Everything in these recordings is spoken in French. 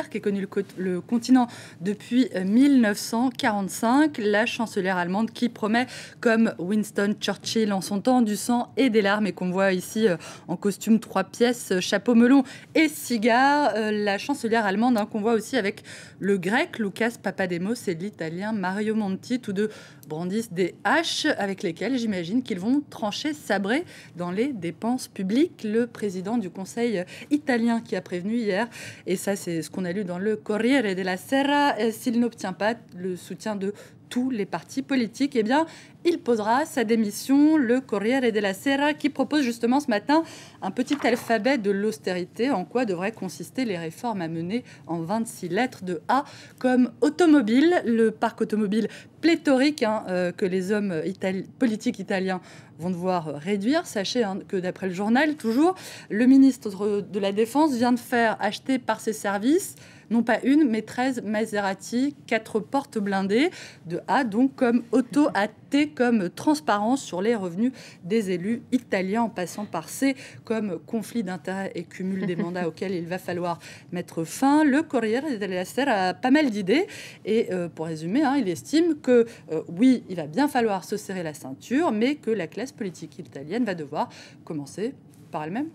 qui a connu le continent depuis 1945, la chancelière allemande qui promet, comme Winston Churchill en son temps, du sang et des larmes, et qu'on voit ici en costume 3 pièces, chapeau melon et cigare. La chancelière allemande qu'on voit aussi avec le grec Lucas Papademos et l'italien Mario Monti, tous deux brandissent des haches avec lesquelles j'imagine qu'ils vont trancher, sabrer dans les dépenses publiques. Le président du Conseil italien qui a prévenu hier, et ça c'est ce qu'on a lu dans le Corriere della Sera, s'il n'obtient pas le soutien de tous les partis politiques, eh bien, il posera sa démission. Le Corriere della Sera qui propose justement ce matin un petit alphabet de l'austérité, en quoi devraient consister les réformes à mener en 26 lettres de A comme automobile, le parc automobile pléthorique que les hommes politiques italiens vont devoir réduire. Sachez que d'après le journal, toujours, le ministre de la Défense vient de faire acheter par ses services non pas une, mais 13 Maserati, 4 portes blindées de A, donc comme auto à T, comme transparence sur les revenus des élus italiens, en passant par C, comme conflit d'intérêts et cumul des mandats auxquels il va falloir mettre fin. Le Corriere della Sera a pas mal d'idées, et pour résumer, il estime que oui, il va bien falloir se serrer la ceinture, mais que la classe politique italienne va devoir commencer par elle-même.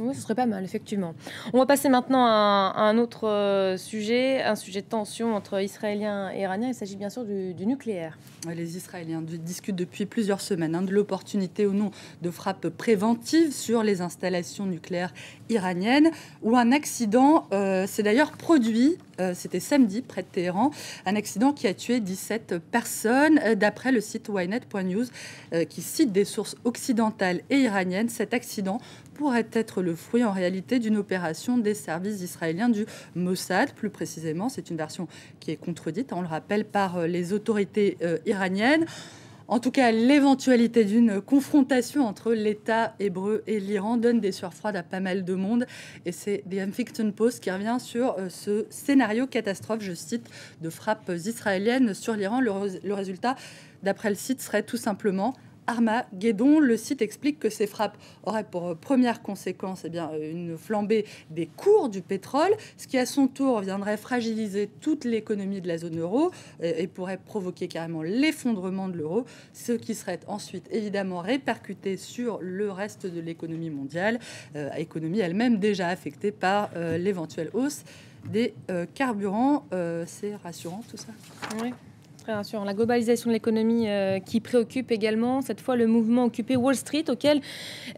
Oui, ce serait pas mal, effectivement. On va passer maintenant à un autre sujet, un sujet de tension entre Israéliens et Iraniens. Il s'agit bien sûr du nucléaire. Les Israéliens discutent depuis plusieurs semaines de l'opportunité ou non de frappes préventives sur les installations nucléaires iraniennes, où un accident s'est d'ailleurs produit. C'était samedi, près de Téhéran, un accident qui a tué 17 personnes. D'après le site ynet.news, qui cite des sources occidentales et iraniennes, cet accident pourrait être le fruit en réalité d'une opération des services israéliens du Mossad. Plus précisément, c'est une version qui est contredite, on le rappelle, par les autorités iraniennes. En tout cas, l'éventualité d'une confrontation entre l'État hébreu et l'Iran donne des sueurs froides à pas mal de monde. Et c'est The Huffington Post qui revient sur ce scénario catastrophe, je cite, de frappes israéliennes sur l'Iran. Le résultat, d'après le site, serait tout simplement Armageddon. Le site explique que ces frappes auraient pour première conséquence une flambée des cours du pétrole, ce qui à son tour viendrait fragiliser toute l'économie de la zone euro et pourrait provoquer carrément l'effondrement de l'euro, ce qui serait ensuite évidemment répercuté sur le reste de l'économie mondiale, économie elle-même déjà affectée par l'éventuelle hausse des carburants. C'est rassurant tout ça. Oui. Très rassurant. La globalisation de l'économie qui préoccupe également, cette fois le mouvement occupé Wall Street, auquel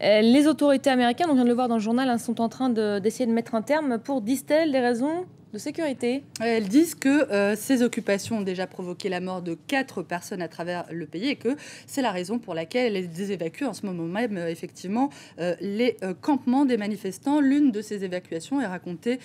les autorités américaines, on vient de le voir dans le journal, sont en train d'essayer de mettre un terme pour, disent-elles, des raisons de sécurité. Elles disent que ces occupations ont déjà provoqué la mort de 4 personnes à travers le pays et que c'est la raison pour laquelle elles évacuent en ce moment même effectivement les campements des manifestants. L'une de ces évacuations est racontée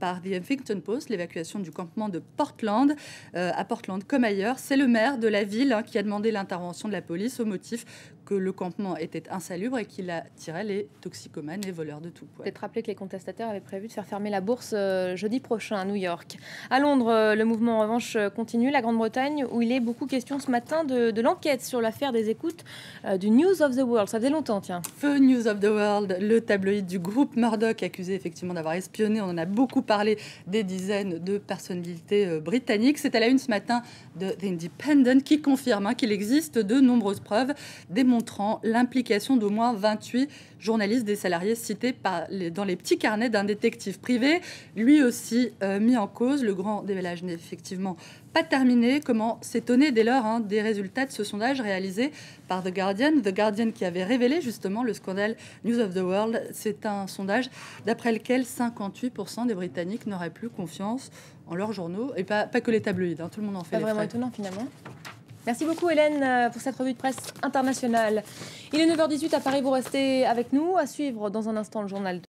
par The Huffington Post, l'évacuation du campement de Portland. À Portland comme ailleurs, c'est le maire de la ville qui a demandé l'intervention de la police au motif que le campement était insalubre et qu'il attirait les toxicomanes et voleurs de tout poil. Peut-être rappeler que les contestataires avaient prévu de faire fermer la bourse jeudi prochain à New York. À Londres, le mouvement en revanche continue. La Grande-Bretagne, où il est beaucoup question ce matin de l'enquête sur l'affaire des écoutes du News of the World. Ça faisait longtemps, tiens. The News of the World, le tabloïd du groupe Murdoch, accusé effectivement d'avoir espionné. On en a beaucoup parlé, des dizaines de personnalités britanniques. C'est à la une ce matin de The Independent qui confirme qu'il existe de nombreuses preuves démontrant l'implication d'au moins 28 journalistes des salariés cités dans les petits carnets d'un détective privé, lui aussi mis en cause. Le grand démêlage n'est effectivement pas terminé. Comment s'étonner dès lors des résultats de ce sondage réalisé par The Guardian qui avait révélé justement le scandale News of the World. C'est un sondage d'après lequel 58% des Britanniques n'auraient plus confiance en leurs journaux, et pas que les tabloïds, tout le monde en fait. Pas vraiment étonnant finalement. Merci beaucoup Hélène pour cette revue de presse internationale. Il est 9h18 à Paris, vous restez avec nous. À suivre dans un instant le journal.